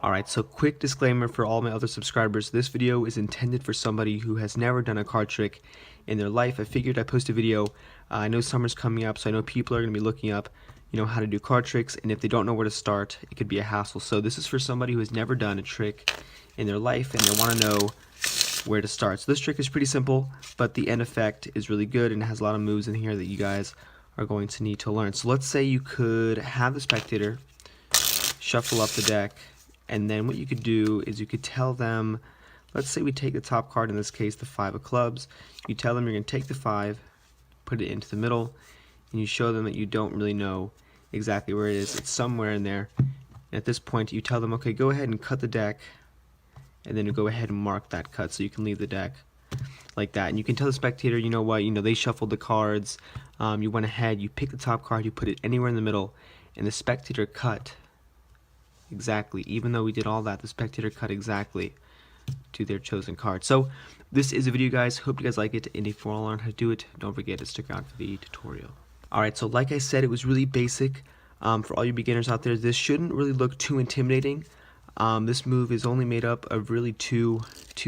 Alright, so quick disclaimer for all my other subscribers. This video is intended for somebody who has never done a card trick in their life. I figured I'd post a video. I know summer's coming up, so I know people are going to be looking up, how to do card tricks, and if they don't know where to start, it could be a hassle. So this is for somebody who has never done a trick in their life and they want to know where to start. So this trick is pretty simple, but the end effect is really good and it has a lot of moves in here that you guys are going to need to learn. So let's say you could have the spectator shuffle up the deck, and then what you could do is you could tell them, let's say we take the top card, in this case the 5 of clubs. You tell them you're going to take the 5, put it into the middle, and you show them that you don't really know exactly where it is. It's somewhere in there. And at this point you tell them, okay, go ahead and cut the deck, and then you go ahead and mark that cut so you can leave the deck like that. And you can tell the spectator, you know what, they shuffled the cards, you went ahead, you pick the top card, you put it anywhere in the middle, and the spectator cut exactly. Even though we did all that, the spectator cut exactly to their chosen card. So this is a video, guys. Hope you guys like it, and if you want to learn how to do it, don't forget to stick around for the tutorial. Alright, so like I said, it was really basic. For all you beginners out there, this shouldn't really look too intimidating. This move is only made up of really two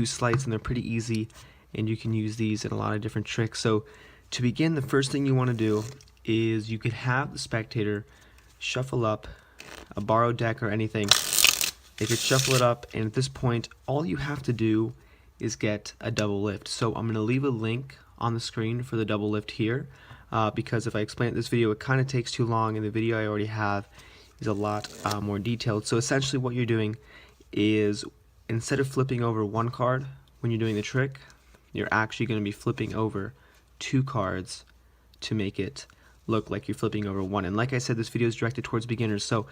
sleights, and they're pretty easy, and you can use these in a lot of different tricks. So to begin, the first thing you want to do is you could have the spectator shuffle up a borrowed deck or anything. They could shuffle it up, and at this point all you have to do is get a double lift. So I'm going to leave a link on the screen for the double lift here, because if I explain it in this video, it kind of takes too long, and the video I already have is a lot more detailed. So essentially what you're doing is, instead of flipping over one card when you're doing the trick, you're actually going to be flipping over 2 cards to make it look like you're flipping over one. And like I said, this video is directed towards beginners, so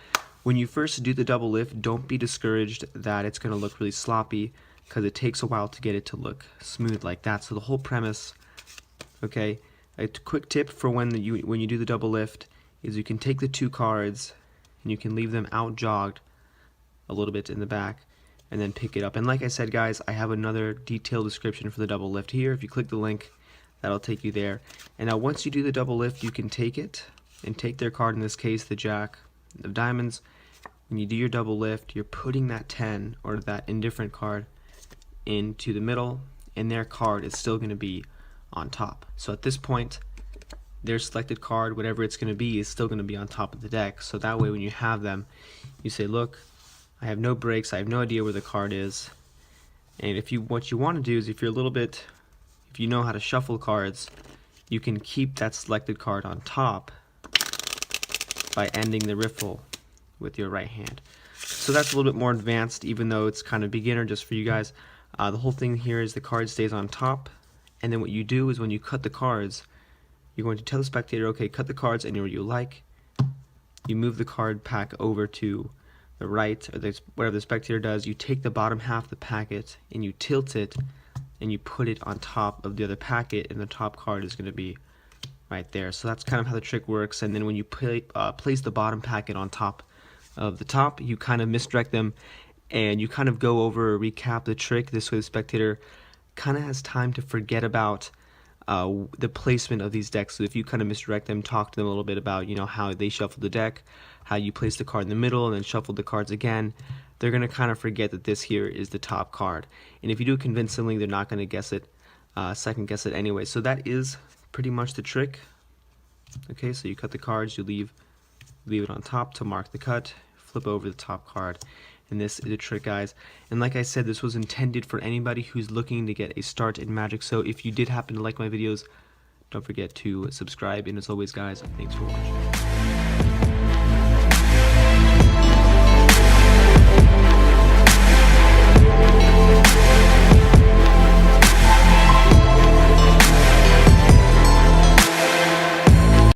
when you first do the double lift, don't be discouraged that it's going to look really sloppy, because it takes a while to get it to look smooth like that. So the whole premise, okay, a quick tip for when you do the double lift is you can take the 2 cards and you can leave them out jogged a little bit in the back and then pick it up. And like I said, guys, I have another detailed description for the double lift here. If you click the link, that'll take you there. And now once you do the double lift, you can take it and take their card, in this case the Jack of Diamonds. When you do your double lift, you're putting that 10 or that indifferent card into the middle, and their card is still going to be on top. So at this point, their selected card, whatever it's going to be, is still going to be on top of the deck. So that way when you have them, you say, look, I have no breaks, I have no idea where the card is. And what you want to do is, if you know how to shuffle cards, you can keep that selected card on top by ending the riffle with your right hand. So that's a little bit more advanced, even though it's kind of beginner just for you guys. The whole thing here is the card stays on top, and then what you do is when you cut the cards, you're going to tell the spectator, okay, cut the cards anywhere you like. You move the card pack over to the right, or whatever the spectator does. You take the bottom half of the packet and you tilt it, and you put it on top of the other packet, and the top card is going to be right there. So that's kind of how the trick works. And then when you place the bottom packet on top of the top, you kind of misdirect them, and you kind of go over or recap the trick. This way the spectator kind of has time to forget about the placement of these decks. So if you kind of misdirect them, talk to them a little bit about how they shuffled the deck, how you placed the card in the middle and then shuffled the cards again, they're going to kind of forget that this here is the top card. And if you do it convincingly, they're not going to guess it, second guess it anyway. So that is pretty much the trick. Okay, so you cut the cards, you leave it on top to mark the cut, flip over the top card, and this is a trick, guys. And like I said, this was intended for anybody who's looking to get a start in Magic. So if you did happen to like my videos, don't forget to subscribe, and as always, guys, thanks for watching.